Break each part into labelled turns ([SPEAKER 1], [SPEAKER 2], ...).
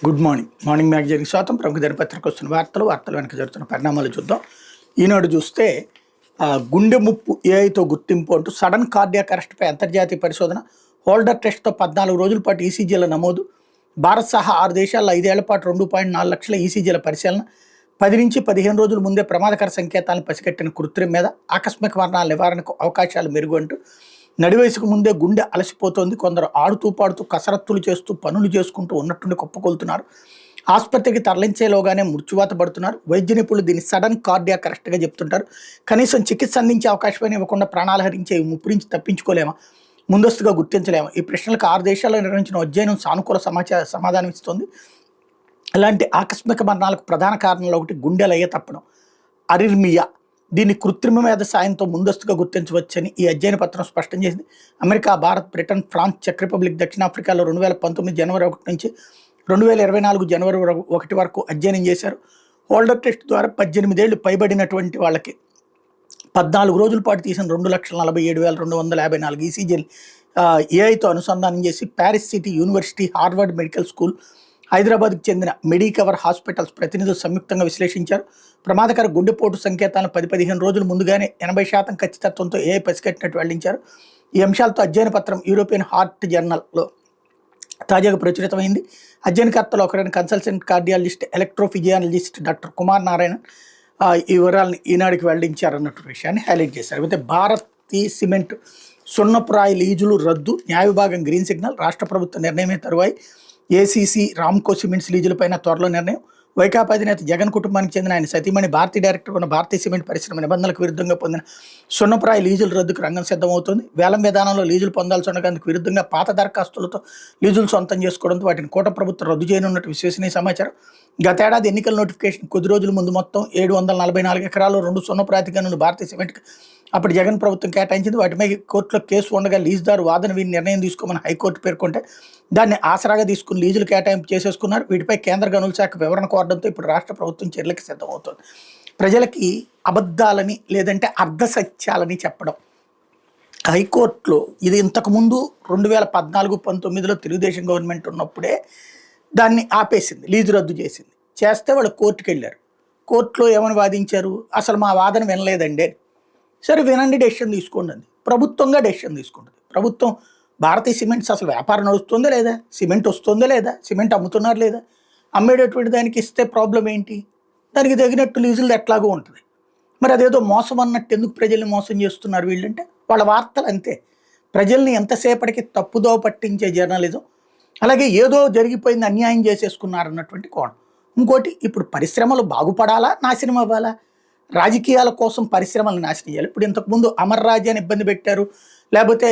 [SPEAKER 1] Good morning. Morning మ్యాగజైన్కి స్వాగతం. ప్రముఖ దినపత్రిక వస్తున్న వార్తలు వెనక జరుగుతున్న పరిణామాలు చూద్దాం. ఈనాడు చూస్తే గుండె ముప్పు ఏఐతో గుర్తింపు అంటూ సడన్ కార్డియాక్ అరెస్ట్పై అంతర్జాతీయ పరిశోధన, హోల్డర్ టెస్ట్తో 14 రోజుల పాటు ఈసీజీల నమోదు, భారత్ సహా 6 దేశాల్లో 5 ఏళ్ల పాటు 2.4 లక్షల ఈసీజీల పరిశీలన, 10 నుంచి 15 రోజుల ముందే ప్రమాదకర సంకేతాలను పసిగట్టిన కృత్రిమ మీద ఆకస్మిక మరణాల నివారణకు అవకాశాలు మెరుగు అంటూ, నడివయసుకు ముందే గుండె అలసిపోతోంది, కొందరు ఆడుతూ పాడుతూ కసరత్తులు చేస్తూ పనులు చేసుకుంటూ ఉన్నట్టుండి కుప్పకొలుతున్నారు, ఆసుపత్రికి తరలించేలోగానే మృత్యువాత పడుతున్నారు. వైద్య నిపుణులు దీన్ని సడన్ కార్డియాక్ అరెస్ట్గా చెప్తుంటారు. కనీసం చికిత్స అందించే అవకాశమే ఇవ్వకుండా ప్రాణాలు హరించే ఈ ముప్పు నుంచి తప్పించుకోలేమా, ముందస్తుగా గుర్తించలేమా? ఈ ప్రశ్నలకు 6 దేశాల్లో నిర్వహించిన అధ్యయనం సానుకూల సమాధానం ఇస్తోంది. ఇలాంటి ఆకస్మిక మరణాలకు ప్రధాన కారణంలో ఒకటి గుండెలయ్య తప్పడం, అరిర్మియా. దీన్ని కృత్రిమ మేధ సాయంతో ముందస్తుగా గుర్తించవచ్చని ఈ అధ్యయన పత్రం స్పష్టం చేసింది. అమెరికా, భారత్, బ్రిటన్, ఫ్రాన్స్, చెక్ రిపబ్లిక్, దక్షిణాఫ్రికాలో 2019 జనవరి 1 నుంచి 2024 జనవరి 1 వరకు అధ్యయనం చేశారు. హోల్డర్ టెస్ట్ ద్వారా 18 ఏళ్లు పైబడినటువంటి వాళ్ళకి 14 రోజుల పాటు తీసిన 2,47,254 ఈసీజీలు ఏఐతో అనుసంధానం చేసి Paris city university, Harvard medical school, హైదరాబాద్కు చెందిన మెడికవర్ హాస్పిటల్స్ ప్రతినిధులు సంయుక్తంగా విశ్లేషించారు. ప్రమాదకర గుండెపోటు సంకేతాలను 10-15 రోజులు ముందుగానే 80% ఖచ్చితత్వంతో ఏఐ పసిగట్టినట్టు వెల్లడించారు. ఈ అంశాలతో అధ్యయన పత్రం యూరోపియన్ హార్ట్ జర్నల్లో తాజాగా ప్రచురితమైంది. అధ్యయనకర్తలు ఒకరైన consultant cardiologist, electrophysiologist doctor Kumar Narayanan ఈ వివరాలను ఈనాడుకి వెల్లడించారన్నట్టు విషయాన్ని హైలైట్ చేశారు. అయితే భారతీ సిమెంట్ సున్నపురాయి లీజులు రద్దు, న్యాయ విభాగం గ్రీన్ సిగ్నల్, రాష్ట్ర ప్రభుత్వ నిర్ణయమే తరువాయి. ఏసీసీ, రామ్కో సిమెంట్స్ లీజులపైన త్వరలో నిర్ణయం. వైకాపా అధినేత జగన్ కుటుంబానికి చెందిన ఆయన సతీమణి భారతీ డైరెక్టర్ ఉన్న భారతీ సిమెంట్ పరిశ్రమ నిబంధనలకు విరుద్ధంగా పొందిన సున్నపురాయి లీజుల రద్దుకు రంగం సిద్ధమవుతోంది. వేలం విధానంలో లీజులు పొందాల్సి ఉండడానికి విరుద్ధంగా పాత దరఖాస్తులతో లీజులు సొంతం చేసుకోవడంతో వాటిని కూటమి ప్రభుత్వం రద్దు చేయనున్నట్టు విశ్వసనీయ సమాచారం. గతేడాది ఎన్నికల నోటిఫికేషన్ కొద్ది రోజుల ముందు మొత్తం 744 ఎకరాలు 2 సున్నపురాతి గనులు భారతీ సిమెంట్కి అప్పుడు జగన్ ప్రభుత్వం కేటాయించింది. వాటిపై కోర్టులో కేసు ఉండగా లీజుదారు వాదన విని నిర్ణయం తీసుకోమని హైకోర్టు పేర్కొంటే దాన్ని ఆసరాగా తీసుకుని లీజులు కేటాయింపు చేసేసుకున్నారు. వీటిపై కేంద్ర గనుల శాఖ వివరణ కోరడంతో ఇప్పుడు రాష్ట్ర ప్రభుత్వం చర్యలకు సిద్ధమవుతోంది. ప్రజలకి అబద్ధాలని లేదంటే అర్ధసత్యాలని చెప్పడం. హైకోర్టులో ఇది ఇంతకుముందు 2014-19లో తెలుగుదేశం గవర్నమెంట్ ఉన్నప్పుడే దాన్ని ఆపేసింది, లీజు రద్దు చేసింది. చేస్తే వాళ్ళు కోర్టుకు వెళ్ళారు. కోర్టులో ఏమని వాదించారు, అసలు మా వాదన వినలేదండి అని. సరే వినండి, డెసిషన్ తీసుకోండి అండి. ప్రభుత్వంగా డెసిషన్ తీసుకుంటుంది. ప్రభుత్వం భారతీయ సిమెంట్స్ అసలు వ్యాపారం నడుస్తుందా లేదా, సిమెంట్ వస్తుందా లేదా, సిమెంట్ అమ్ముతున్నారు లేదా, అమ్మేటటువంటి దానికి ఇస్తే ప్రాబ్లం ఏంటి, దానికి తగినట్టు లీజులు ఎట్లాగో ఉంటుంది. మరి అదేదో మోసం అన్నట్టు ఎందుకు ప్రజల్ని మోసం చేస్తున్నారు వీళ్ళంటే? వాళ్ళ వార్తలు అంతే. ప్రజల్ని ఎంతసేపటికి తప్పుదో పట్టించే జర్నలిజం, అలాగే ఏదో జరిగిపోయింది అన్యాయం చేసేసుకున్నారన్నటువంటి కోణం. ఇంకోటి, ఇప్పుడు పరిశ్రమలు బాగుపడాలా నాశనం అవ్వాలా? రాజకీయాల కోసం పరిశ్రమలు నాశనం చేయాలి. ఇప్పుడు ఇంతకుముందు అమర్ రాజ్యాన్ని ఇబ్బంది పెట్టారు, లేకపోతే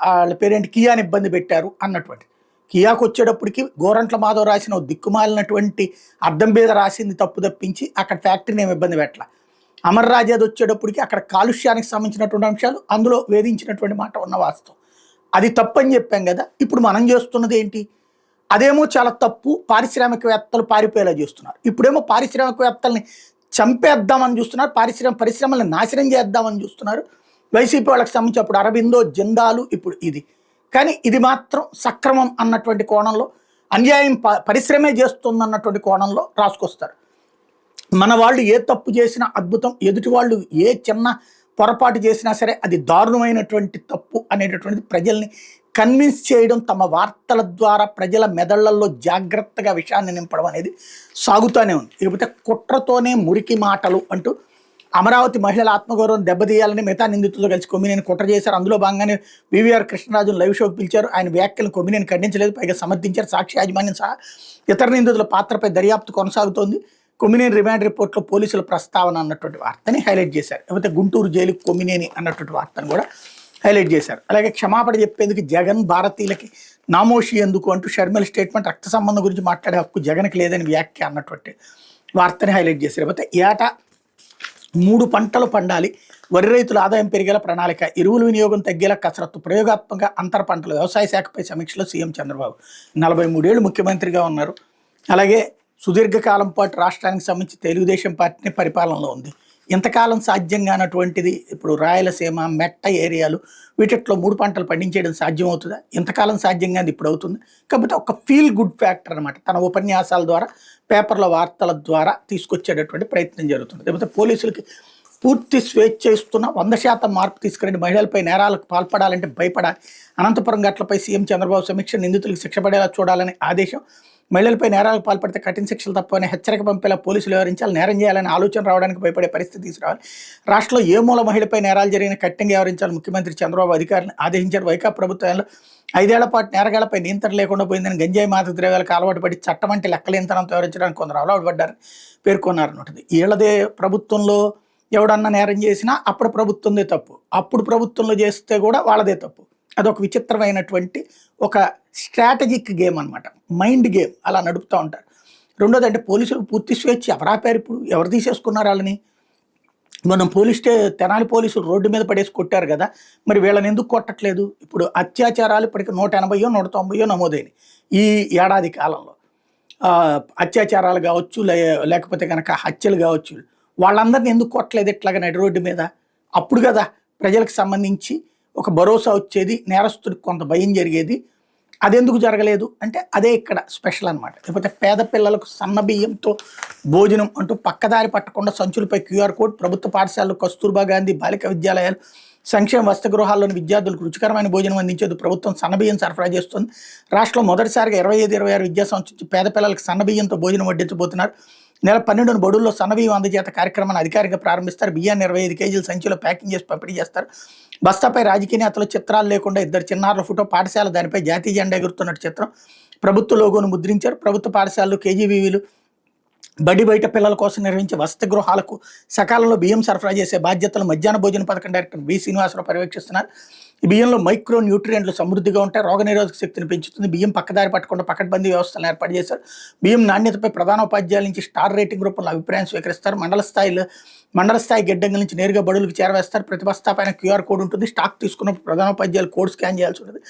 [SPEAKER 1] వాళ్ళ పేరేంటి కియాని ఇబ్బంది పెట్టారు అన్నటువంటి. కియాకు వచ్చేటప్పటికి గోరంట్ల మాధవ్ రాసిన దిక్కుమాలినటువంటి అద్దం మీద రాసింది తప్పు తప్పించి అక్కడ ఫ్యాక్టరీని ఏమి ఇబ్బంది పెట్టాల. అమర్ రాజ్యాది వచ్చేటప్పటికి అక్కడ కాలుష్యానికి సంబంధించినటువంటి అంశాలు అందులో వేధించినటువంటి మాట ఉన్న వాస్తవం. అది తప్పని చెప్పాం కదా. ఇప్పుడు మనం చేస్తున్నది ఏంటి, అదేమో చాలా తప్పు, పారిశ్రామికవేత్తలు పారిపోయేలా చేస్తున్నారు. ఇప్పుడేమో పారిశ్రామికవేత్తల్ని చంపేద్దామని చూస్తున్నారు, పరిశ్రమల్ని నాశనం చేద్దామని చూస్తున్నారు. వైసీపీ వాళ్ళకి సంబంధించి అప్పుడు అరబిందో, జిందాలు, ఇప్పుడు ఇది. కానీ ఇది మాత్రం సక్రమం అన్నటువంటి కోణంలో, అన్యాయం పరిశ్రమే చేస్తుందన్నటువంటి కోణంలో రాసుకొస్తారు. మన వాళ్ళు ఏ తప్పు చేసినా అద్భుతం, ఎదుటి వాళ్ళు ఏ చిన్న పొరపాటు చేసినా సరే అది దారుణమైనటువంటి తప్పు అనేటటువంటిది ప్రజల్ని కన్విన్స్ చేయడం, తమ వార్తల ద్వారా ప్రజల మెదళ్లలో జాగ్రత్తగా విషయాన్ని నింపడం అనేది సాగుతూనే ఉంది. ఇకపోతే కుట్రతోనే మురికి మాటలు అంటూ అమరావతి మహిళల ఆత్మగౌరవం దెబ్బతీయాలని మిగతా నిందితులతో కలిసి కొమ్మినేని కుట్ర చేశారు. అందులో భాగంగానే వివిఆర్ కృష్ణరాజును లైవ్ షోకి పిలిచారు. ఆయన వ్యాఖ్యలను కొమ్మినేని ఖండించలేదు, పైగా సమర్థించారు. సాక్షి యాజమాన్యం సహా ఇతర నిందితుల పాత్రపై దర్యాప్తు కొనసాగుతోంది. కొమ్మినేని రిమాండ్ రిపోర్ట్లో పోలీసుల ప్రస్తావన అన్నటువంటి వార్తని హైలైట్ చేశారు. లేకపోతే గుంటూరు జైలుకి కొమ్మినేని అన్నటువంటి వార్తను కూడా హైలైట్ చేశారు. అలాగే క్షమాపణ చెప్పేందుకు జగన్ భారతీయులకి నామోషి ఎందుకు అంటూ షర్మిల స్టేట్మెంట్, రక్త సంబంధం గురించి మాట్లాడే హక్కు జగన్కి లేదని వ్యాఖ్య అన్నటువంటి వార్తని హైలైట్ చేశారు. లేకపోతే ఏటా 3 పంటలు పండాలి, వరి రైతుల ఆదాయం పెరిగేలా ప్రణాళిక, ఎరువుల వినియోగం తగ్గేలా కసరత్తు, ప్రయోగాత్మక అంతర పంటలు, వ్యవసాయ శాఖపై సమీక్షలో సీఎం చంద్రబాబు. 43 ఏళ్ళు ముఖ్యమంత్రిగా ఉన్నారు. అలాగే సుదీర్ఘకాలం పాటు రాష్ట్రానికి సంబంధించి తెలుగుదేశం పార్టీని పరిపాలనలో ఉంది. ఇంతకాలం సాధ్యం కానటువంటిది ఇప్పుడు రాయలసీమ మెట్ట ఏరియాలు వీటిట్లో 3 పంటలు పండించేయడం సాధ్యం అవుతుందా? ఇంతకాలం సాధ్యం కాదు, ఇప్పుడు అవుతుంది. కాకపోతే ఒక ఫీల్ గుడ్ ఫ్యాక్టర్ అనమాట. తన ఉపన్యాసాల ద్వారా, పేపర్ల వార్తల ద్వారా తీసుకొచ్చేటటువంటి ప్రయత్నం జరుగుతుంది. లేకపోతే పోలీసులకి పూర్తి స్వేచ్ఛ ఇస్తున్న 100% మార్పు తీసుకురండి, మహిళలపై నేరాలకు పాల్పడాలంటే భయపడాలి, అనంతపురం ఘటనపై సీఎం చంద్రబాబు సమీక్ష, నిందితులకు శిక్ష పడేలా చూడాలని ఆదేశం, మహిళలపై నేరాలకు పాల్పడితే కఠిన శిక్షలు తప్పని హెచ్చరిక పంపేలా పోలీసులు వ్యవహరించాలి, నేరం చేయాలని ఆలోచన రావడానికి భయపడే పరిస్థితి తీసుకురావాలి, రాష్ట్రంలో ఏ మూల మహిళపై నేరాలు జరిగిన కఠినంగా వ్యవహరించాలి ముఖ్యమంత్రి చంద్రబాబు అధికారులను ఆదేశించారు. వైకాపా ప్రభుత్వంలో 5 ఏళ్ల పాటు నేరగాళ్లపై నియంత్రణ లేకుండా పోయిందని, గంజాయి మాదక ద్రవ్యాలకు అలవాటు పడి చట్టం అంటే లెక్కలేంతనంతో వ్యవహరించడానికి కొందరు అలవాటు పడ్డారని పేర్కొన్నారన్నట్టు. వీళ్ళదే ప్రభుత్వంలో ఎవడన్నా నేరం చేసినా అప్పుడు ప్రభుత్వందే తప్పు, అప్పుడు ప్రభుత్వంలో చేస్తే కూడా వాళ్ళదే తప్పు. అదొక విచిత్రమైనటువంటి ఒక స్ట్రాటజిక్ గేమ్ అనమాట, మైండ్ గేమ్ అలా నడుపుతూ ఉంటారు. రెండోది అంటే పోలీసులకు పూర్తి స్వేచ్ఛ ఎవరు ఆపారు? ఇప్పుడు ఎవరు తీసేసుకున్నారు వాళ్ళని? మనం తెనాలి పోలీసులు రోడ్డు మీద పడేసి కొట్టారు కదా, మరి వీళ్ళని ఎందుకు కొట్టట్లేదు? ఇప్పుడు అత్యాచారాలు ఇప్పటికి 180 190 నమోదైనవి ఈ ఏడాది కాలంలో. అత్యాచారాలు కావచ్చు, లేకపోతే కనుక హత్యలు కావచ్చు, వాళ్ళందరినీ ఎందుకు కొట్టలేదు ఇట్లాగా నడి రోడ్డు మీద? అప్పుడు కదా ప్రజలకు సంబంధించి ఒక భరోసా వచ్చేది, నేరస్తుడికి కొంత భయం జరిగేది. అదెందుకు జరగలేదు అంటే అదే ఇక్కడ స్పెషల్ అనమాట. లేకపోతే పేద పిల్లలకు సన్నబియ్యంతో భోజనం అంటూ పక్కదారి పట్టకుండా సంచులపై QR కోడ్, ప్రభుత్వ పాఠశాలలు, కస్తూర్బా గాంధీ బాలిక విద్యాలయాలు, సంక్షేమ వసతి గృహాల్లోని విద్యార్థులకు రుచికరమైన భోజనం అందించేది ప్రభుత్వం సన్నబియ్యం సరఫరా చేస్తుంది. రాష్ట్రంలో మొదటిసారిగా 25-26 విద్యా సంవత్సరం పేద పిల్లలకు సన్నబియ్యంతో భోజనం వడ్డించబోతున్నారు. నెల 12న బడుల్లో సన్నబియ్యం అందజేత కార్యక్రమాన్ని అధికారికంగా ప్రారంభిస్తారు. బియ్యాన్ని 25 కేజీల సంచిలో ప్యాకింగ్ చేసి పంపిణీ చేస్తారు. బస్తాపై రాజకీయ నేతలు చిత్రాలు లేకుండా 2 చిన్నారుల ఫోటో, పాఠశాల దానిపై జాతీయ జెండా ఎగురుతున్నట్టు చిత్రం, ప్రభుత్వ లోగోను ముద్రించారు. ప్రభుత్వ పాఠశాలలు, కేజీబీవీలు, బడి బయట పిల్లల కోసం నిర్వహించే వసతి గృహాలకు సకాలంలో బియ్యం సరఫరా చేసే బాధ్యతలు మధ్యాహ్న భోజన పథకం డైరెక్టర్ బి శ్రీనివాసరావు పర్యవేక్షిస్తున్నారు. ఈ బియ్యంలో మైక్రో న్యూట్రియంట్లు సమృద్ధిగా ఉంటాయి, రోగనిరోధక శక్తిని పెంచుతుంది. బియ్యం పక్కదారి పట్టకుండా పకడ్బందీ వ్యవస్థలను ఏర్పాటు చేశారు. బియ్యం నాణ్యతపై ప్రధాన ఉపాధ్యాయుల నుంచి స్టార్ రేటింగ్ రూపంలో అభిప్రాయం స్వీకరిస్తారు. మండల స్థాయి గిడ్డంగుల నుంచి నేరుగా బడులకు చేరవేస్తారు. ప్రతి బస్తా పైన QR కోడ్ ఉంటుంది. స్టాక్ తీసుకున్నప్పుడు ప్రధానోపాధ్యాయులు కోడ్ స్కాన్ చేయాల్సి ఉంటుంది.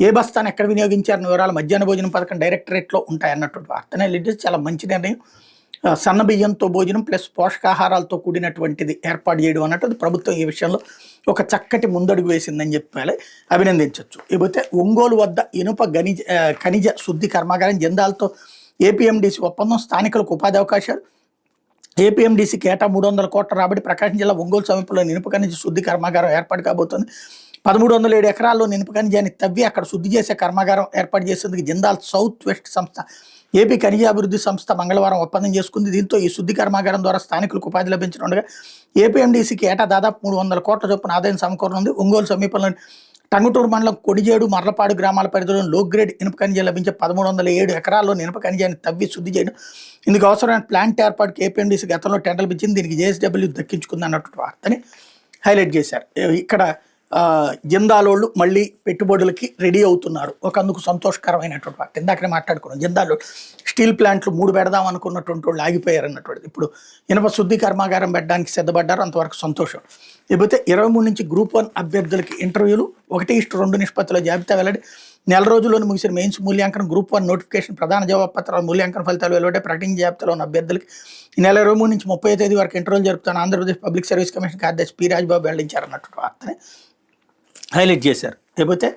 [SPEAKER 1] ఏ బస్తాను ఎక్కడ వినియోగించారన్న వివరాలు మధ్యాహ్న భోజనం పథకం డైరెక్టరేట్లో ఉంటాయన్నటువంటి వార్తనే లీడ్. చాలా మంచి నిర్ణయం. సన్న బియ్యంతో భోజనం ప్లస్ పోషకాహారాలతో కూడినటువంటిది ఏర్పాటు చేయడం అన్నట్టు ప్రభుత్వం ఈ విషయంలో ఒక చక్కటి ముందడుగు వేసిందని చెప్పాలి, అభినందించవచ్చు. ఇకపోతే ఒంగోలు వద్ద ఇనుప ఖనిజ శుద్ధి కర్మాగారం జిందాల్తో APMDC ఒప్పందం, స్థానికులకు ఉపాధి అవకాశాలు. APMDCకి ఏటా 300 కోట్ల రాబడి. ప్రకాశం జిల్లా ఒంగోలు సమీపంలో ఇనుప ఖనిజ శుద్ధి కర్మాగారం ఏర్పాటు కాబోతోంది. 1307 ఎకరాల్లో ఇనుప ఖనిజాన్ని తవ్వి అక్కడ శుద్ధి చేసే కర్మాగారం ఏర్పాటు చేసేందుకు జిందాల్ సౌత్ వెస్ట్ సంస్థ ఏపీ ఖనిజాభివృద్ధి సంస్థ మంగళవారం ఒప్పందం చేసుకుంది. దీంతో ఈ శుద్ధి కర్మాగారం ద్వారా స్థానికులకు ఉపాధి లభించనుండగా APMDCకి ఏటా దాదాపు 300 కోట్ల చొప్పున ఆదాయం సమకూరనుంది. ఒంగోలు సమీపంలోని టంగుటూరు మండలం కొడిజేడు, మర్లపాడు గ్రామాల పరిధిలో లో గ్రేడ్ ఇనుప ఖనిజం లభించే 1307 ఎకరాల్లో ఇనుప ఖనిజాన్ని తవ్వి శుద్ధి చేయడం, ఇందుకు అవసరమైన ప్లాంట్ ఏర్పాటుకి APMDC గతంలో టెండర్లు ఇచ్చింది. దీనికి JSW దక్కించుకుంది అన్నటువంటి వార్తని హైలైట్ చేశారు. ఇక్కడ జిందాలోళ్ళు మళ్ళీ పెట్టుబడులకి రెడీ అవుతున్నారు, ఒకందుకు సంతోషకరమైనటువంటి వార్త. ఇందాకనే మాట్లాడుకున్నాం, జిందాలో స్టీల్ ప్లాంట్లు 3 పెడదాం అనుకున్నటువంటి వాళ్ళు ఆగిపోయారు అన్నటువంటిది. ఇప్పుడు ఇనుప శుద్ధి కర్మాగారం పెట్టడానికి సిద్ధపడ్డారు, అంతవరకు సంతోషం. లేకపోతే 23 నుంచి Group 1 అభ్యర్థులకి ఇంటర్వ్యూలు 1:2 నిష్పత్తిలో జాబితా వెల్లడి. నెల రోజుల్లోని ముగిసిన మెయిన్స్ మూల్యాంకనం, Group 1 నోటిఫికేషన్, ప్రధాన జవాబు పత్రాల మూల్యాంకన ఫలితాలు వెలువడే. ప్రకటించిన జాబితాలో ఉన్న అభ్యర్థులకి ఈ నెల 23 నుంచి 30వ తేదీ వరకు ఇంటర్వ్యూలు జరుపుతాను ఆంధ్రప్రదేశ్ పబ్లిక్ సర్వీస్ కమిషన్ కార్యదర్శి P. రాజ్బాబు వెల్లడించారన్నటువంటి వార్తని హైలైట్ చేశారు. లేకపోతే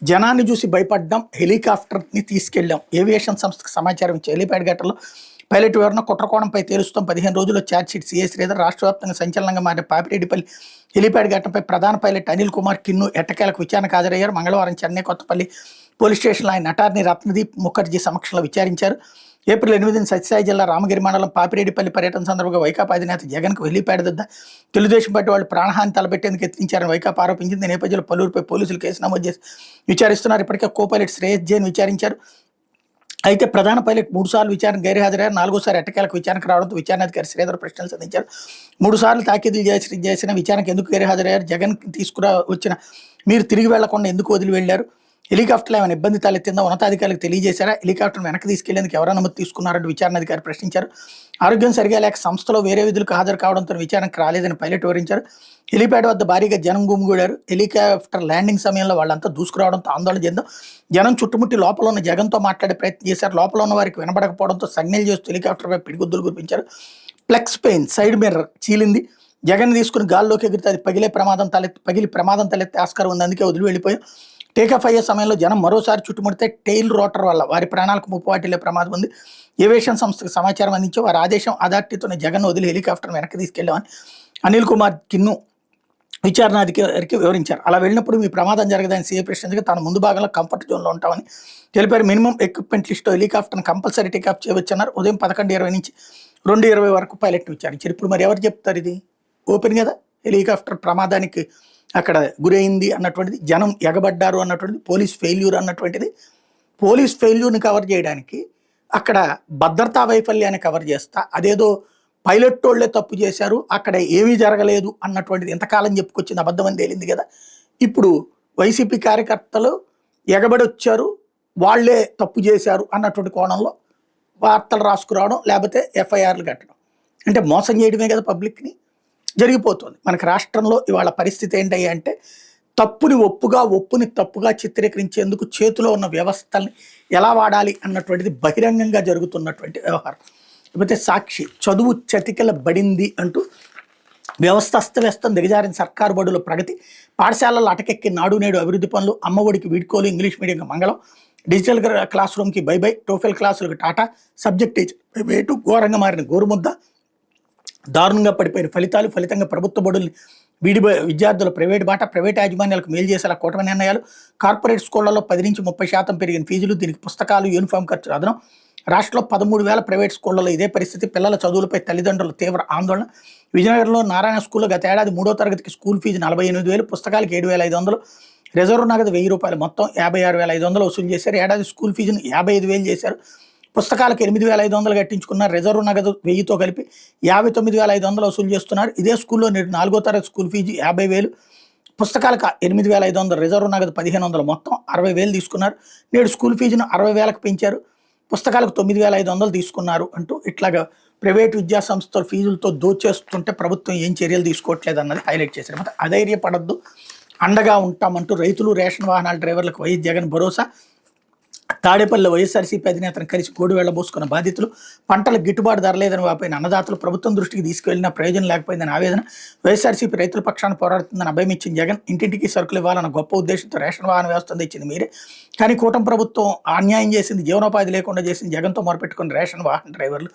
[SPEAKER 1] జనాన్ని చూసి భయపడ్డాం, హెలికాప్టర్ని తీసుకెళ్ళాం, ఏవియేషన్ సంస్థకు సమాచారం ఇచ్చి హెలిప్యాడ్ ఘటనలో పైలట్ వివరణ కుట్రకోణంపై తేలుస్తాం. 15 రోజుల్లో ఛార్జ్షీట్. CA శ్రీధర్. రాష్ట్ర వ్యాప్తంగా సంచలనంగా మారిన పాపిరెడ్డిపల్లి హెలిప్యాడ్ ఘటనపై ప్రధాన పైలట్ అనిల్ కుమార్ కిన్ను ఎట్టకేలకు విచారణకు హాజరయ్యారు. మంగళవారం చెన్నై కొత్తపల్లి పోలీస్ స్టేషన్లో ఆయన అటార్నీ రత్నదీప్ ముఖర్జీ సమక్షంలో విచారించారు. ఏప్రిల్ 8న సత్యసాయి జిల్లా రామగిరి మండలం పాపిరెడ్డిపల్లి పర్యటన సందర్భంగా వైకాపా అధినేత జగన్కు హెలిప్యాడ్ వద్ద తెలుగుదేశం పార్టీ వాళ్ళు ప్రాణహాని తలపెట్టేందుకు యత్నించారని వైకాపా ఆరోపించింది. నేపథ్యంలో పలువురిపై పోలీసులు కేసు నమోదు చేసి విచారిస్తున్నారు. ఇప్పటికే కో పైలట్ శ్రేయస్ జైన్ విచారించారు. అయితే ప్రధాన పైలట్ 3 సార్లు విచారణ గైర్హాజరయ్యారు. 4వసారి ఎట్టకేలకు విచారణకు రావడంతో విచారణాధికారి శ్రీధర్ ప్రశ్నలు సంధించారు. 3 సార్లు తాకీదులు చేసిన విచారణకు ఎందుకు గైర్హాజరయ్యారు? జగన్ వచ్చిన మీరు తిరిగి వెళ్లకుండా ఎందుకు వదిలి వెళ్లారు? హెలికాప్టర్లో ఏమైనా ఇబ్బంది తలెత్తిందా? ఉన్నతాధికారులకు తెలియజేశారా? హెలికాప్టర్ వెనక్కి తీసుకెళ్లేందుకు ఎవరైనా అనుమతి తీసుకున్నారంటూ విచారణాధికారి ప్రశ్నించారు. ఆరోగ్యం సరిగా లేక సంస్థలో వేరే విధులకు హాజరు కావడంతో విచారణకు రాలేదని పైలట్ వివరించారు. హెలిప్యాడ్ వద్ద భారీగా జనం గుమిగూడారు. హెలికాప్టర్ ల్యాండింగ్ సమయంలో వాళ్ళంతా దూసుకురావడంతో ఆందోళన చెందాం. జనం చుట్టుముట్టి లోపల ఉన్న జగన్తో మాట్లాడే ప్రయత్నం చేశారు. లోపల ఉన్న వారికి వినబడకపోవడంతో సంజ్ఞలు చేస్తూ హెలికాప్టర్పై పిడిగుద్దులు కురిపించారు. ఫ్లెక్స్ పెయిన్, సైడ్ మిర్రర్ చీలింది. జగన్ తీసుకుని గాల్లోకి ఎగిరితే అది పగిలి ప్రమాదం తలెత్తే ఆస్కారం ఉంది, అందుకే వదిలి వెళ్ళిపోయాం. టేకాఫ్ అయ్యే సమయంలో జనం మరోసారి చుట్టుముడితే టెయిల్ రోటర్ వల్ల వారి ప్రాణాలకు ముప్పు వాటిల్లే ప్రమాదం ఉంది. ఏవియేషన్ సంస్థకు సమాచారం అందించి వారి ఆదేశం అథారిటీతోనే జగన్ వదిలి హెలికాప్టర్ వెనక్కి తీసుకెళ్లామని అనిల్ కుమార్ కిన్ను విచారణాధికారికి వివరించారు. అలా వెళ్ళినప్పుడు మీ ప్రమాదం జరగదని సీఏ ప్రశ్నించగా తాను ముందు భాగంలో కంఫర్ట్ జోన్లో ఉంటామని తెలిపారు. మినిమం ఎక్విప్మెంట్ లిస్టు హెలికాప్టర్ను కంపల్సరీ టేకాఫ్ చేయవచ్చన్నారు. ఉదయం 11:20 నుంచి 2:20 వరకు పైలట్ని విచారించారు. ఇప్పుడు మరి ఎవరు చెప్తారు? ఇది ఓపెన్ కదా, హెలికాప్టర్ ప్రమాదానికి అక్కడ గురైంది అన్నటువంటిది, జనం ఎగబడ్డారు అన్నటువంటిది, పోలీస్ ఫెయిల్యూర్ అన్నటువంటిది. పోలీస్ ఫెయిల్యూర్ని కవర్ చేయడానికి అక్కడ భద్రతా వైఫల్యాన్ని కవర్ చేస్తా అదేదో పైలట్ వాళ్ళే తప్పు చేశారు, అక్కడ ఏమీ జరగలేదు అన్నటువంటిది ఎంతకాలం చెప్పుకొచ్చింది అబద్ధం అని తేలింది కదా. ఇప్పుడు వైసీపీ కార్యకర్తలు ఎగబడి వచ్చారు, వాళ్లే తప్పు చేశారు అన్నటువంటి కోణంలో వార్తలు రాసుకురావడం, లేకపోతే ఎఫ్ఐఆర్లు కట్టడం, అంటే మోసం చేయడమే కదా పబ్లిక్ని జరిగిపోతుంది. మనకి రాష్ట్రంలో ఇవాళ పరిస్థితి ఏంటయ్యా అంటే తప్పుని ఒప్పుగా, ఒప్పుని తప్పుగా చిత్రీకరించేందుకు చేతిలో ఉన్న వ్యవస్థల్ని ఎలా వాడాలి అన్నటువంటిది బహిరంగంగా జరుగుతున్నటువంటి వ్యవహారం. లేకపోతే సాక్షి చదువు చతికిల బడింది అంటూ వ్యవస్థ అస్తవ్యస్తం, దిగజారిన సర్కారు బడుల ప్రగతి, పాఠశాలల్లో అటకెక్కి నాడు నేడు అభివృద్ధి పనులు, అమ్మఒడికి వీడ్కోలు, ఇంగ్లీష్ మీడియంకి మంగళం, డిజిటల్ క్లాస్ రూమ్కి బై, టోఫెల్ క్లాసులకు టాటా, సబ్జెక్ట్ వేటు, ఘోరంగా మారిన గోరుముద్ద, దారుణంగా పడిపోయిన ఫలితాలు, ఫలితంగా ప్రభుత్వ బడుల్ని విద్యార్థుల ప్రైవేట్ బాట, ప్రైవేట్ యాజమాన్యాలకు మేలు చేసేలా కూటమి నిర్ణయాలు, కార్పొరేట్ స్కూళ్లలో 10 నుంచి 30% పెరిగిన ఫీజులు, దీనికి పుస్తకాలు, యూనిఫామ్ ఖర్చులు అదనం. రాష్ట్రంలో 13,000 ప్రైవేట్ స్కూళ్లలో ఇదే పరిస్థితి. పిల్లల చదువులపై తల్లిదండ్రులు తీవ్ర ఆందోళన. విజయనగరంలో నారాయణ స్కూల్లో గత ఏడాది 3వ తరగతికి స్కూల్ ఫీజు 48,000, పుస్తకాలకి 7,500, రిజర్వ్ నగదు 1,000 రూపాయలు, మొత్తం 56,500 వసూలు చేశారు. ఏడాది స్కూల్ ఫీజును 55,000 చేశారు. పుస్తకాలకు 8,500 కట్టించుకున్నారు. రిజర్వ్ నగదు 1,000తో కలిపి 59,500 వసూలు చేస్తున్నారు. ఇదే స్కూల్లో నేడు 4వ తరగతి స్కూల్ ఫీజు 50,000, పుస్తకాలకు 8,500, రిజర్వ్ నగదు 1,500, మొత్తం 60,000 తీసుకున్నారు. నేడు స్కూల్ ఫీజును 60,000కు పెంచారు, పుస్తకాలకు 9,500 తీసుకున్నారు అంటూ ఇట్లాగా ప్రైవేటు విద్యా సంస్థల ఫీజులతో దోచేస్తుంటే ప్రభుత్వం ఏం చర్యలు తీసుకోవట్లేదు అన్నది హైలైట్ చేశారు. ಮತ್ತೆ అధైర్యపడద్దు, అండగా ఉంటామంటూ రైతులు, రేషన్ వాహనాల డ్రైవర్లకు వైఎస్ జగన్ భరోసా. తాడేపల్లిలో వైఎస్ఆర్సీపీ అధినేతను కలిసి కోడి వెళ్లబోసుకున్న బాధితులు, పంటలకు గిట్టుబాటు ధర లేదని వాపోయిన అన్నదాతలు, ప్రభుత్వం దృష్టికి తీసుకువెళ్లినా ప్రయోజనం లేకపోయిందని ఆవేదన. వైఎస్ఆర్సీపీ రైతుల పక్షాన పోరాడుతుందని అభయమిచ్చిన జగన్, ఇంటింటికి సరుకులు ఇవ్వాలన్న గొప్ప ఉద్దేశంతో రేషన్ వాహన వ్యవస్థ తెచ్చింది మీరే, కానీ కూటమి ప్రభుత్వం అన్యాయం చేసింది, జీవనోపాధి లేకుండా చేసింది, జగన్తో మొరపెట్టుకున్న రేషన్ వాహన డ్రైవర్లు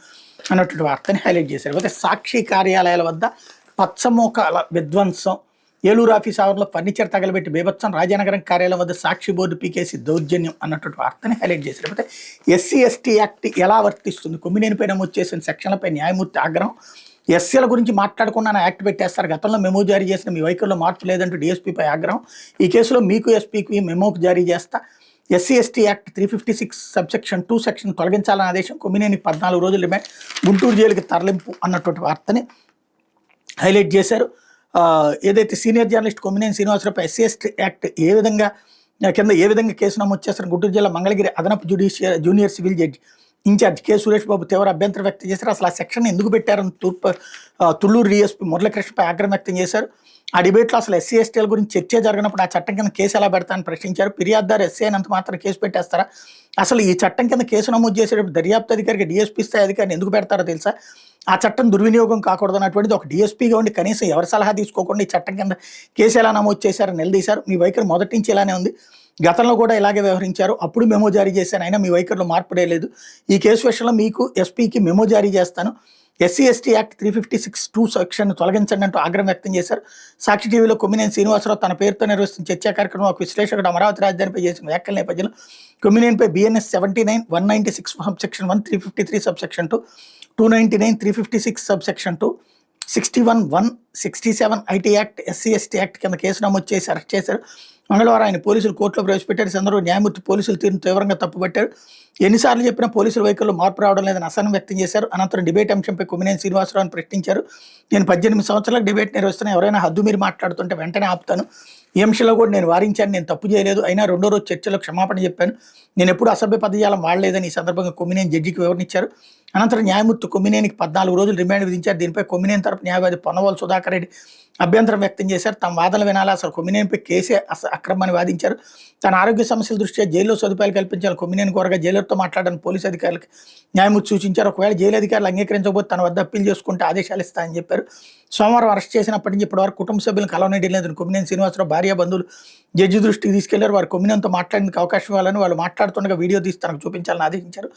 [SPEAKER 1] అన్నటువంటి వార్తని హైలైట్ చేశారు. అయితే సాక్షి కార్యాలయాల వద్ద పచ్చమోకాల విధ్వంసం, ఏలూరు ఆఫీస్ ఆవరణలో ఫర్నిచర్ తగలబెట్టి బీభత్సం, రాజానగరం కార్యాలయం వద్ద సాక్షి బోర్డు పీకేసి దౌర్జన్యం అన్నటువంటి వార్తని హైలైట్ చేశారు. అయితే ఎస్సీ/ఎస్టీ యాక్ట్ ఎలా వర్తిస్తుంది, కొమ్మినేనిపై నమోదు చేసిన సెక్షన్లపై న్యాయమూర్తి ఆగ్రహం. ఎస్సీల గురించి మాట్లాడకుండా యాక్ట్ పెట్టేస్తారు, గతంలో మెమో జారీ చేసిన మీ వైఖరిలో మార్పు లేదంటూ డీఎస్పీపై ఆగ్రహం. ఈ కేసులో మీకు ఎస్పీకి మెమోకు జారీ చేస్తా. ఎస్సీ/ఎస్టీ యాక్ట్ 356 సబ్సెక్షన్ 2 సెక్షన్ తొలగించాలని ఆదేశం. కొమ్మినేని 14 రోజులు రిమాండ్, గుంటూరు జైలుకి తరలింపు అన్నటువంటి వార్తని హైలైట్ చేశారు. ఏదైతే సీనియర్ జర్నలిస్ట్ కొమ్మినేని శ్రీనివాసరావుపై ఎస్సీ/ఎస్టీ యాక్ట్ ఏ విధంగా కేసు నమోదు చేస్తారు గుంటూరు జిల్లా మంగళగిరి అదనపు junior civil judge incharge K Suresh Babu తీవ్ర అభ్యంతరం వ్యక్తం చేశారు. అసలు ఆ సెక్షన్ ఎందుకు పెట్టారని తుళ్ళూరు డిఎస్పీ మురళీకృష్ణపై ఆగ్రహం వ్యక్తం చేశారు. ఆ డిబేట్లో అసలు ఎస్సీ/ఎస్టీల గురించి చర్చ జరగనప్పుడు ఆ చట్టం కింద కేసు ఎలా పెడతారని ప్రశ్నించారు. ఫిర్యాదుదారు ఎస్సీ అయినంత మాత్రం కేసు పెట్టేస్తారా? అసలు ఈ చట్టం కింద కేసు నమోదు చేసేటప్పుడు దర్యాప్తు అధికారికి డిఎస్పీ స్థాయి అధికారిని ఎందుకు పెడతారో తెలుసా? ఆ చట్టం దుర్వినియోగం కాకూడదు అన్నటువంటిది ఒక డిఎస్పీగా ఉండి కనీసం ఎవరి సలహా తీసుకోకుండా ఈ చట్టం కింద కేసు ఎలా నమోదు చేశారని నిలదీశారు. మీ వైఖరి మొదటి నుంచి ఇలానే ఉంది, గతంలో కూడా ఇలాగే వ్యవహరించారు, అప్పుడు మెమో జారీ చేశాను, అయినా మీ వైఖరిలో మార్పుడే లేదు. ఈ కేసు విషయంలో మీకు ఎస్పీకి మెమో జారీ చేస్తాను. ఎస్సీ/ఎస్టీ యాక్ట్ 356(2) సెక్షన్ తొలగించండి అంటూ ఆగ్రహం వ్యక్తం చేశారు. సాక్షి టీవీలో కొమ్మినేని శ్రీనివాసరావు తన పేరుతో నిర్వహిస్తున్న చర్చా కార్యక్రమం ఒక విశ్లేషకుడు అమరావతి రాజధానిపై చేసిన వ్యాఖ్యల నేపథ్యంలో కొమ్మినేనిపై BNS 79, 196 subsection 1, 353 subsection 2, 299, 356 subsection 2, 61, 1, 67 IT act, ఎస్సీ/ఎస్టీ act కింద కేసు నమోదు చేసి అరెస్ట్ చేశారు. మంగళవారం ఆయన పోలీసులు కోర్టులో ప్రవేశపెట్టారు. సందర్భంలో న్యాయమూర్తి పోలీసులు తీరును తీవ్రంగా తప్పుపట్టారు. ఎన్నిసార్లు చెప్పినా పోలీసుల వైఖరిలో మార్పు రావడం లేదని అసహనం వ్యక్తం చేశారు. అనంతరం డిబేట్ అంశంపై కొమ్మినేని శ్రీనివాసరావుని ప్రశ్నించారు. నేను 18 సంవత్సరాలకు డిబేట్ నిర్వహిస్తున్నా, ఎవరైనా హద్దు మీరు మాట్లాడుతుంటే వెంటనే ఆపుతాను. ఈ అంశంలో కూడా నేను వారించాను, నేను తప్పు చేయలేదు, అయినా రెండో రోజు చర్చలో క్షమాపణ చెప్పాను, నేను ఎప్పుడు అసభ్య పదజాలం వాడలేదని ఈ సందర్భంగా కొమ్మినేని జడ్జికి వివరించారు. అనంతరం న్యాయమూర్తి కొమ్మినేనికి 14 రోజులు రిమాండ్ విధించారు. దీనిపై కొమ్మినేని తరపు న్యాయవాది పొన్నవోలు సుధాకర్ రెడ్డి అభ్యంతరం వ్యక్తం చేశారు. తమ వాదనలు వినాలా, అసలు కొమ్మినేనిపై కేసే అక్రమని వాదించారు. తన ఆరోగ్య సమస్యల దృష్ట్యా జైల్లో సదుపాయాలు కల్పించాలి. కొమ్మినేని కోరగా జైలర్తో మాట్లాడాలని పోలీసు అధికారులకు న్యాయమూర్తి సూచించారు. ఒకవేళ జైలు అధికారులు అంగీకరించకపోతే తన వద్ద అప్పీల్ చేసుకుంటే ఆదేశాలు ఇస్తాయని చెప్పారు. సోమవారం అరెస్ట్ చేసినప్పటి నుంచి ఇప్పటివరకు కుటుంబ సభ్యులను కలవనీయడం లేదని కొమ్మినేని శ్రీనివాసరావు భార్య బంధువులు జడ్జి దృష్టికి తీసుకెళ్లారు. వారు కొమ్మినేనితో మాట్లాడేందుకు అవకాశం ఇవ్వాలని, వాళ్ళు మాట్లాడుతుండగా వీడియో తీసి తనకు చూపించాలని ఆదేశించారు.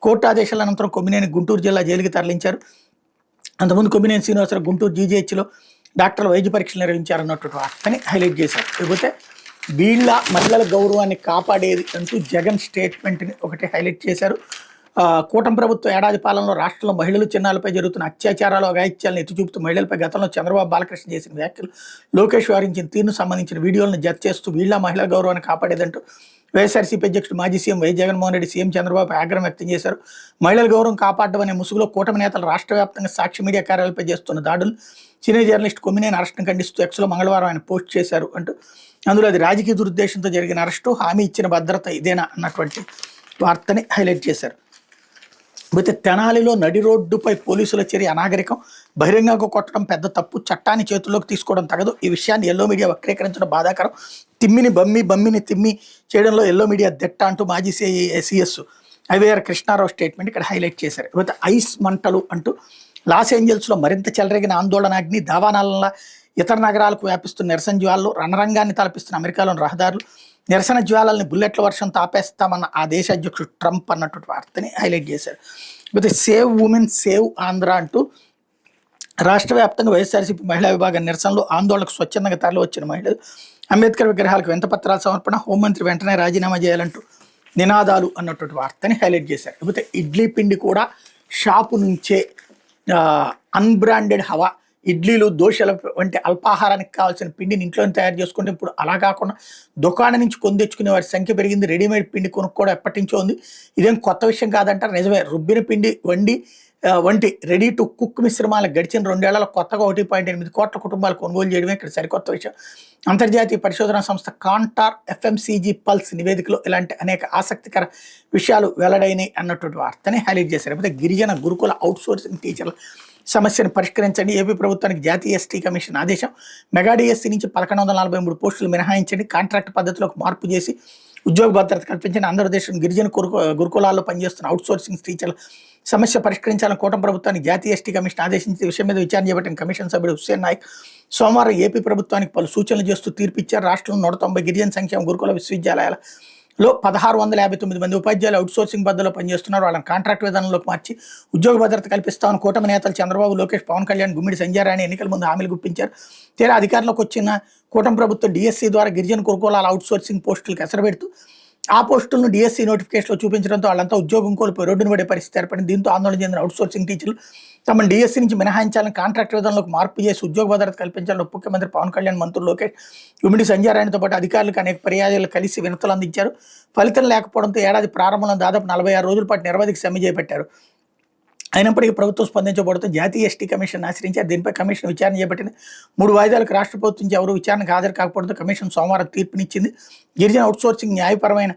[SPEAKER 1] కోర్టు ఆదేశాల అనంతరం కొమ్మినేని గుంటూరు జిల్లా జైలుకి తరలించారు. అంతకుముందు కొమ్మినేని శ్రీనివాసరావు గుంటూరు జీజీహెచ్లో డాక్టర్లు వైద్య పరీక్షలు నిర్వహించారన్నట్టు వార్తని హైలైట్ చేశారు. లేకపోతే వీళ్ళ మహిళల గౌరవాన్ని కాపాడేది అంటూ జగన్ స్టేట్మెంట్ని ఒకటి హైలైట్ చేశారు. కూటమి ప్రభుత్వం ఏడాది పాలనలో రాష్ట్రంలో మహిళలు చిన్నాలపై జరుగుతున్న అత్యాచారాలు అఘాయిత్యాలను ఎత్తి చూపుతూ మహిళలపై గతంలో చంద్రబాబు బాలకృష్ణ చేసిన వ్యాఖ్యలు, లోకేష్ వ్యవహరించిన తీరును సంబంధించిన వీడియోలను జత చేస్తూ వీళ్ళ మహిళా గౌరవాన్ని కాపాడేదంటూ వైఎస్ఆర్సీపీ అధ్యక్షుడు మాజీ CM Y Jaganmohan Reddy CM Chandrababu ఆగ్రహం వ్యక్తం చేశారు. మహిళల గౌరవం కాపాడడం అనే ముసుగులో కూటమి నేతలు రాష్ట్ర వ్యాప్తంగా సాక్షి మీడియా కార్యాలయాలపై చేస్తున్న దాడులు, సీనియర్ జర్నలిస్ట్ కొమ్మినేని అరెస్టును ఖండిస్తూ ఎక్స్లో మంగళవారం ఆయన పోస్ట్ చేశారు అంటూ, అందులో అది రాజకీయ దురుద్దేశంతో జరిగిన అరెస్టు, హామీ ఇచ్చిన భద్రత ఇదేనా అన్నటువంటి వార్తని హైలైట్ చేశారు. అయితే తెనాలిలో నడి రోడ్డుపై పోలీసుల చర్య అనాగరికం, బహిరంగంగా కొట్టడం పెద్ద తప్పు, చట్టాన్ని చేతుల్లోకి తీసుకోవడం తగదు. ఈ విషయాన్ని ఎల్లో మీడియా వక్రీకరించడం బాధాకరం. తిమ్మిని బమ్మిని తిమ్మి చేయడంలో ఎల్లో మీడియా దిట్ట అంటూ మాజీ సిఎస్ ఐవైఆర్ కృష్ణారావు స్టేట్మెంట్ ఇక్కడ హైలైట్ చేశారు. అయితే ఐస్ మంటలు అంటూ లాస్ ఏంజల్స్లో మరింత చెలరేగిన ఆందోళనాగ్ని, దావానాల ఇతర నగరాలకు వ్యాపిస్తున్న నిరసన జ్వాలలు, రణరంగాన్ని తలపిస్తున్న అమెరికాలోని రహదారులు, నిరసన జ్వాలల్ని బుల్లెట్ల వర్షంతో ఆపేస్తామన్న ఆ దేశ అధ్యక్షుడు ట్రంప్ అన్నటువంటి వార్తని హైలైట్ చేశారు. అయితే సేవ్ ఉమెన్ సేవ్ ఆంధ్ర అంటూ రాష్ట్ర వ్యాప్తంగా వైఎస్ఆర్సీపీ మహిళా విభాగం నిరసనలో ఆందోళనకు స్వచ్ఛందంగా తరలి వచ్చిన మహిళలు, అంబేద్కర్ విగ్రహాలకు వింతపత్రాల సమర్పణ, హోంమంత్రి వెంటనే రాజీనామా చేయాలంటూ నినాదాలు అన్నటువంటి వార్తని హైలైట్ చేశారు. లేకపోతే ఇడ్లీ పిండి కూడా షాపు నుంచే అన్బ్రాండెడ్ హవా, ఇడ్లీలు దోశల వంటి అల్పాహారానికి కావాల్సిన పిండిని ఇంట్లోనే తయారు చేసుకుంటే ఇప్పుడు అలా కాకుండా దుకాణం నుంచి కొని తెచ్చుకునే వారి సంఖ్య పెరిగింది. రెడీమేడ్ పిండి కొనుక్కోవడం ఎప్పటి నుంచో ఉంది. ఇదేం కొత్త విషయం కాదంటారు. నిజమే, రుబ్బిన పిండి వంటి రెడీ టు కుక్ మిశ్రమాలకు గడిచిన 2 ఏళ్లలో కొత్తగా 1.8 కోట్ల కుటుంబాలు కొనుగోలు చేయడమే ఇక్కడ సరికొత్త విషయం. అంతర్జాతీయ పరిశోధనా సంస్థ కాంటార్ ఎఫ్ఎంసీజీ పల్స్ నివేదికలో ఇలాంటి అనేక ఆసక్తికర విషయాలు వెల్లడైనాయి అన్నటువంటి వార్తని హైలైట్ చేశారు. లేకపోతే గిరిజన గురుకుల అవుట్సోర్సింగ్ టీచర్ల సమస్యను పరిష్కరించండి, ఏపీ ప్రభుత్వానికి జాతీయ ఎస్టీ కమిషన్ ఆదేశం. మెగా డిఎస్సీ నుంచి 1143 పోస్టులు మినహాయించండి, కాంట్రాక్ట్ పద్ధతిలోకి మార్పు చేసి ఉద్యోగ భద్రత కల్పించండి. ఆంధ్రప్రదేశ్ గిరిజన గురుకులాల్లో పనిచేస్తున్న అవుట్సోర్సింగ్ టీచర్ల సమస్య పరిష్కరించాలని కూటమి ప్రభుత్వానికి జాతీయ ఎస్టీ కమిషన్ ఆదేశించి విషయం మీద విచారణ చేపట్టిన కమిషన్ సభ్యుడు హుస్సేన్ నాయక్ సోమవారం ఏపీ ప్రభుత్వానికి పలు సూచనలు చేస్తూ తీర్పిచ్చారు. రాష్ట్రంలో 190 గిరిజన సంక్షేమ గురుకుల విశ్వవిద్యాలయాలలో 1659 మంది ఉపాధ్యాయులు అవుట్సోర్సింగ్ పద్ధతిలో పనిచేస్తున్నారు. వాళ్ళని కాంట్రాక్ట్ విధానంలోకి మార్చి ఉద్యోగ భద్రత కల్పిస్తామని కూటమి నేతలు చంద్రబాబు, లోకేష్, పవన్ కళ్యాణ్, గుమ్మిడి సంజయరాణి ఎన్నికల ముందు హామీలు గుప్పించారు. తీరా అధికారంలోకి వచ్చిన కూటమి ప్రభుత్వం డిఎస్సీ ద్వారా గిరిజన గురుకులాల అవుట్సోర్సింగ్ పోస్టులకు ఎసరబెడుతూ ఆ పోస్టులను డిఎస్సీ నోటిఫికేషన్లో చూపించడంతో వాళ్ళంతా ఉద్యోగం కోల్పోయి రోడ్డును పడే పరిస్థితి ఏర్పడింది. దీంతో ఆందోళన చెందిన అవుట్సోర్సింగ్ టీచర్లు తమను డిఎస్సీ నుంచి మినహాయించాలని, కాంట్రాక్ట్ విధానంలోకి మార్పు చేసి ఉద్యోగ భద్రత కల్పించాలని ముఖ్యమంత్రి పవన్ కళ్యాణ్, మంత్రులు లోకేష్, గుమ్మిడి సంజయరాణితో పాటు అధికారులకు అనేక పర్యాయాలు కలిసి వినతులు అందించారు. ఫలితం లేకపోవడంతో ఏడాది ప్రారంభంలో దాదాపు 46 రోజుల పాటు నిరవధిక సమ్మె చేపట్టారు. అయినప్పటికీ ప్రభుత్వం స్పందించబడుతూ జాతీయ ఎస్టీ కమిషన్ ఆశ్రయించారు. దీనిపై కమిషన్ విచారణ చేపట్టింది. 3 వాయిదాలకు రాష్ట్ర ప్రభుత్వం నుంచి ఎవరు విచారణకు హాజరు కాకపోవడంతో కమిషన్ సోమవారం తీర్పునిచ్చింది. గిరిజన అవుట్సోర్సింగ్ న్యాయపరమైన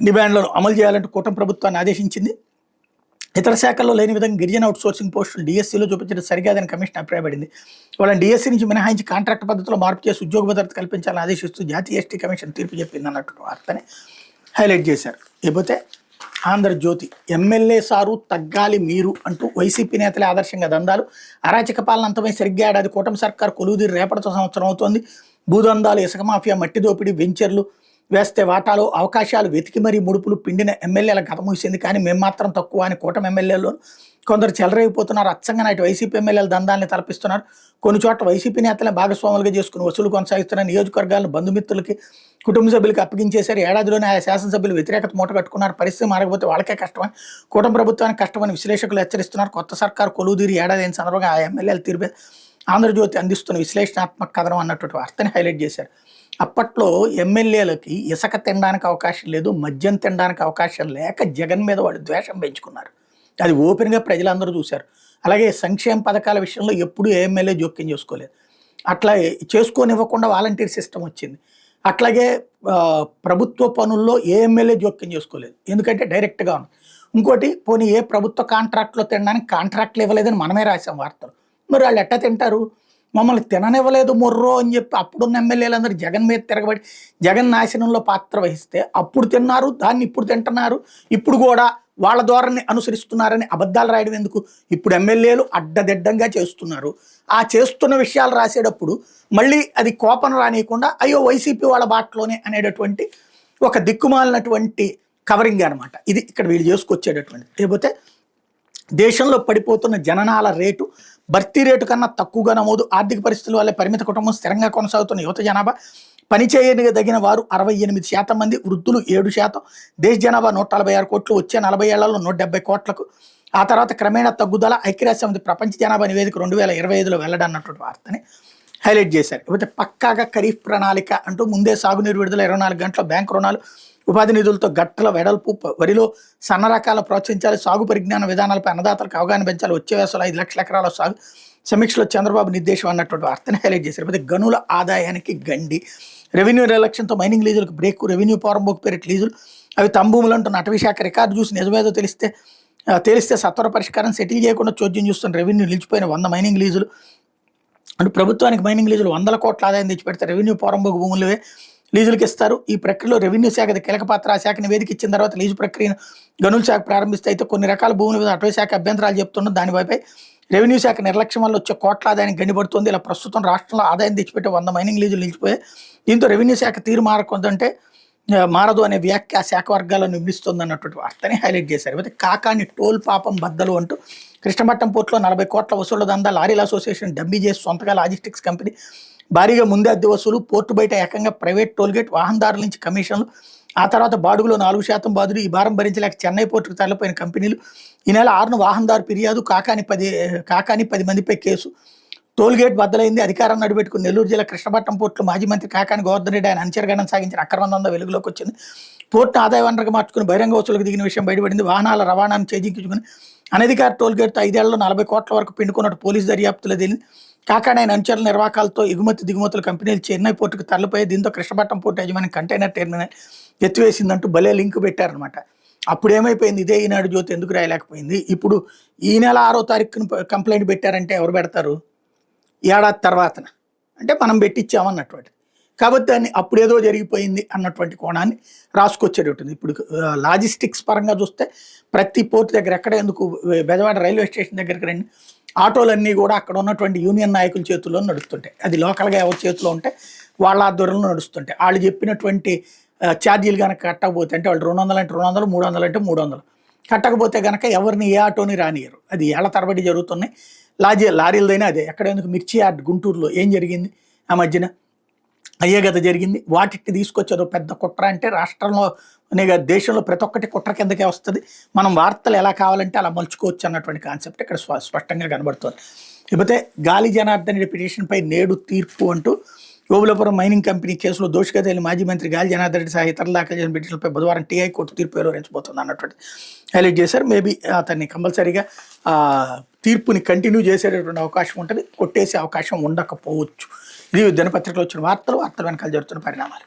[SPEAKER 1] డిమాండ్లను అమలు చేయాలంటూ కూటమి ప్రభుత్వాన్ని ఆదేశించింది. ఇతర శాఖల్లో లేని విధంగా గిరిజన అవుట్సోర్సింగ్ పోస్టులు డిఎస్సీలో చూపించడం సరికాదని కమిషన్ అభిప్రాయపడింది. వాళ్ళని డిఎస్సీ నుంచి మినహాయించి కాంట్రాక్ట్ పద్ధతిలో మార్పు చేసి ఉద్యోగ భద్రత కల్పించాలని ఆదేశిస్తూ జాతీయ ఎస్టీ కమిషన్ తీర్పు చెప్పింది అన్నట్టు వార్తని హైలైట్ చేశారు. లేకపోతే ఆంధ్రజ్యోతి ఎమ్మెల్యే సారు తగ్గాలి మీరు అంటూ వైసీపీ నేతలే ఆదర్శంగా దందాలు, అరాచక పాలన అంతమై సరిగ్గా ఏడాది కూటమి సర్కారు కొలువుదీరి రేపటితో సంవత్సరం అవుతోంది. భూదందాలు, ఇసుక మాఫియా, మట్టి దోపిడీ, వెంచర్లు వేస్తే వాటాలో అవకాశాలు వెతికి మరీ ముడుపులు పిండిన ఎమ్మెల్యేల గత ముగిసింది. కానీ మేము మాత్రం తక్కువ అని కూటమి ఎమ్మెల్యేలు కొందరు చెలరైపోతున్నారు. అచ్చంగా నాటి వైసీపీ ఎమ్మెల్యేల దందాన్ని తలపిస్తున్నారు. కొన్ని చోట్ల వైసీపీ నేతలే భాగస్వాములుగా చేసుకుని వసూలు కొనసాగిస్తున్న నియోజకవర్గాలను బంధుమిత్రులకి, కుటుంబ సభ్యులకి అప్పగించేశారు. ఏడాదిలోనే ఆయా శాసనసభ్యులు వ్యతిరేకత మూట కట్టుకున్నారు. పరిస్థితి మారకపోతే వాళ్ళకే కష్టమని, కూటమి ప్రభుత్వానికి కష్టమని విశ్లేషకులు హెచ్చరిస్తున్నారు. కొత్త సర్కారు కొలువుదీరి ఏడాది అయిన సందర్భంగా ఆ ఎమ్మెల్యేలు తీర్పే ఆంధ్రజ్యోతి అందిస్తున్న విశ్లేషణాత్మక కథనం అన్నటువంటి వార్తని హైలైట్ చేశారు. అప్పట్లో ఎమ్మెల్యేలకి ఇసుక తినడానికి అవకాశం లేదు, మద్యం తినడానికి అవకాశం లేక జగన్ మీద వాళ్ళు ద్వేషం పెంచుకున్నారు. అది ఓపెన్గా ప్రజలందరూ చూశారు. అలాగే సంక్షేమ పథకాల విషయంలో ఎప్పుడూ ఏ ఎమ్మెల్యే జోక్యం చేసుకోలేదు. అట్లా చేసుకోనివ్వకుండా వాలంటీర్ సిస్టమ్ వచ్చింది. అట్లాగే ప్రభుత్వ పనుల్లో ఏ ఎమ్మెల్యే జోక్యం చేసుకోలేదు, ఎందుకంటే డైరెక్ట్గా ఉంది. ఇంకోటి పోనీ ఏ ప్రభుత్వ కాంట్రాక్ట్లో తినడానికి కాంట్రాక్ట్లు ఇవ్వలేదని మనమే రాసాం వార్తలు. మరి వాళ్ళు ఎట్టా తింటారు? మమ్మల్ని తిననివ్వలేదు మొర్రో అని చెప్పి అప్పుడున్న ఎమ్మెల్యేలందరూ జగన్ మీద తిరగబడి జగన్ నాశనంలో పాత్ర వహిస్తే అప్పుడు తిన్నారు, దాన్ని ఇప్పుడు తింటున్నారు, ఇప్పుడు కూడా వాళ్ళ ధోరణిని అనుసరిస్తున్నారని అబద్ధాలు రాయడం ఎందుకు? ఇప్పుడు ఎమ్మెల్యేలు అడ్డదిడ్డంగా చేస్తున్నారు. ఆ చేస్తున్న విషయాలు రాసేటప్పుడు మళ్ళీ అది కోపం రానియకుండా అయ్యో వైసీపీ వాళ్ళ బాటలోనే అనేటటువంటి ఒక దిక్కుమాలినటువంటి కవరింగ్ అనమాట ఇది ఇక్కడ వీళ్ళు చేసుకొచ్చేటటువంటి. లేకపోతే దేశంలో పడిపోతున్న జననాల రేటు భర్తీ రేటు కన్నా తక్కువగా నమోదు, ఆర్థిక పరిస్థితుల వల్ల పరిమిత కుటుంబం స్థిరంగా కొనసాగుతున్న యువత జనాభా, పనిచేయదగిన వారు 68% మంది, వృద్ధులు 7%, దేశ జనాభా 146 కోట్లు, వచ్చే 40 ఏళ్లలో 170 కోట్లకు, ఆ తర్వాత క్రమేణా తగ్గుదల, ఐక్యరాజ్య సమితి ప్రపంచ జనాభా నివేదిక 2025లో వెల్లడన్నటువంటి వార్తని హైలైట్ చేశారు. లేకపోతే పక్కాగా ఖరీఫ్ ప్రణాళిక అంటూ ముందే సాగునీరు విడుదల, 24 గంటల బ్యాంకు రుణాలు, ఉపాధి నిధులతో గట్టల వెడల్పు, వరిలో సన్న రకాల ప్రోత్సహించాలి, సాగు పరిజ్ఞాన విధానాలపై అన్నదాతలకు అవగాహన పెంచాలి, వచ్చే వేసవిలో 5 లక్షల ఎకరాల సాగు సమీక్షలో చంద్రబాబు నిర్దేశం అన్నటువంటి వార్తని హైలైట్ చేశారు. లేకపోతే గనుల ఆదాయానికి గండి, రెవెన్యూ నిర్లక్ష్యంతో మైనింగ్ లీజులకు బ్రేక్, రెవెన్యూ పోరంబోకు పేరిట లీజులు అవి తమ్భూములు అంటున్న అటవీ శాఖ రికార్డు చూసి నిజమేదో తెలిస్తే సత్వర పరిష్కారం, సెటిల్ చేయకుండా చోద్యం చూస్తున్న రెవెన్యూ నిలిచిపోయిన 100 మైనింగ్ లీజులు అంటే ప్రభుత్వానికి మైనింగ్ లీజులు 100 కోట్ల ఆదాయం తెచ్చిపెడితే రెవెన్యూ పోరంబోకు భూములవే లీజులకు ఇస్తారు. ఈ ప్రక్రియలో రెవెన్యూ శాఖ కీలక పాత్ర. ఆ శాఖ నివేదిక ఇచ్చిన తర్వాత లీజు ప్రక్రియను గనుల శాఖ ప్రారంభిస్తే అయితే కొన్ని రకాల భూముల మీద అటవీ శాఖ అభ్యంతరాలు చెప్తున్న దానిపై రెవెన్యూ శాఖ నిర్లక్ష్యం వల్ల వచ్చే కోట్ల ఆదాయానికి గండిపడుతుంది. ఇలా ప్రస్తుతం రాష్ట్రంలో ఆదాయం తెచ్చిపెట్టే 100 మైనింగ్ లీజులు నిలిచిపోయాయి. దీంతో రెవెన్యూ శాఖ తీరు మారదు అనే వ్యాఖ్య శాఖ వర్గాల్లో నిందిస్తుంది అన్నటువంటి వార్తని హైలైట్ చేశారు. అయితే కాకాని టోల్ పాపం బద్దలు అంటూ కృష్ణపట్నం పోర్టులో 40 కోట్ల వసూళ్ల దందా, లారీల అసోసియేషన్ డబ్బీ చేసి సొంతగా లాజిస్టిక్స్ కంపెనీ భారీగా ముందే అద్దె వసూలు, పోర్టు బయట ఏకంగా ప్రైవేట్ టోల్గేట్, వాహనదారుల నుంచి కమిషన్లు, ఆ తర్వాత బాడుగులో 4% బాధులు, ఈ భారం భరించలేక చెన్నై పోర్టుకు తరలిపోయిన కంపెనీలు, ఈ నెల 6న వాహనదారు ఫిర్యాదు, కాకాని 10 మందిపై కేసు, టోల్గేట్ బద్దలైంది, అధికారాన్ని అడ్డుపెట్టుకుని నెల్లూరు జిల్లా కృష్ణపట్నం పోర్టులో మాజీ మంత్రి కాకాని గోవర్ధన్ రెడ్డి ఆయన అనుచరగణం సాగించిన అక్రమ దందా వెలుగులోకి వచ్చింది. పోర్టును ఆదాయ వనరుగా మార్చుకుని బహిరంగ వసూలకు దిగిన విషయం బయటపడింది. వాహనాల రవాణాను చేజిక్కించుకుని అనధికార టోల్గేట్తో 5 ఏళ్లలో 40 కోట్ల వరకు పిండుకున్నట్టు పోలీసు దర్యాప్తులో తేలింది. కాకాని ఆయన అనుచరుల నిర్వాహకాలతో ఎగుమతి దిగుమతుల కంపెనీలు చెన్నై పోర్టుకు తరలిపోయి, దీంతో కృష్ణపట్నం పోర్టు యజమాని కంటైనర్ టెర్మినల్ ఎత్తివేసిందంటూ భలే లింక్ పెట్టారనమాట. అప్పుడు ఏమైపోయింది? ఇదే ఈనాడు జ్యోతి ఎందుకు రాయలేకపోయింది? ఇప్పుడు ఈ నెల 6వ తారీఖున కంప్లైంట్ పెట్టారంటే ఎవరు పెడతారు? ఏడాది తర్వాతన అంటే మనం పెట్టించామన్నటువంటి. కాబట్టి దాన్ని అప్పుడేదో జరిగిపోయింది అన్నటువంటి కోణాన్ని రాసుకొచ్చేటట్టుంది. ఇప్పుడు లాజిస్టిక్స్ పరంగా చూస్తే ప్రతి పోర్టు దగ్గర ఎక్కడ ఎందుకు బెజవాడ రైల్వే స్టేషన్ దగ్గరికి రండి, ఆటోలన్నీ కూడా అక్కడ ఉన్నటువంటి యూనియన్ నాయకుల చేతుల్లో నడుస్తుంటాయి. అది లోకల్గా ఎవరి చేతిలో ఉంటే వాళ్ళ ఆధ్వర్యంలో నడుస్తుంటాయి. వాళ్ళు చెప్పినటువంటి ఛార్జీలు కనుక కట్టకపోతే, అంటే వాళ్ళు 200 అంటే 200, 300 అంటే 300 కట్టకపోతే కనుక ఎవరిని ఏ ఆటోని రానియరు. అది ఏళ్ల తరబడి జరుగుతున్నాయి. లారీలదైనా అదే. ఎక్కడ ఎందుకు మిర్చి యార్డ్ గుంటూరులో ఏం జరిగింది ఆ మధ్యన? అయ్యే కదా జరిగింది. వాటిని తీసుకొచ్చేదో పెద్ద కుట్ర అంటే రాష్ట్రంలోనే కాదు దేశంలో ప్రతి ఒక్కటి కుట్ర కిందకే వస్తుంది. మనం వార్తలు ఎలా కావాలంటే అలా మలుచుకోవచ్చు అన్నటువంటి కాన్సెప్ట్ ఇక్కడ స్పష్టంగా కనబడుతుంది. లేకపోతే గాలి జనార్దన్ రెడ్డి పిటిషన్పై నేడు తీర్పు అంటూ ఓబులాపురం మైనింగ్ కంపెనీ కేసులో దోషిగా తేలిన మాజీ మంత్రి గాలి జనార్దన్ రెడ్డి సహా ఇతరులు దాఖలు చేసిన పిటిషన్పై బుధవారం టీఐ కోర్టు తీర్పు వెలువరించబోతుంది అన్నటువంటి హైలైట్ చేశారు. మేబీ అతన్ని కంపల్సరీగా తీర్పుని కంటిన్యూ చేసేటటువంటి అవకాశం ఉంటుంది, కొట్టేసే అవకాశం ఉండకపోవచ్చు. ఇది దినపత్రికలో వచ్చిన వార్తలు వెనకాల జరుగుతున్న పరిణామాలు.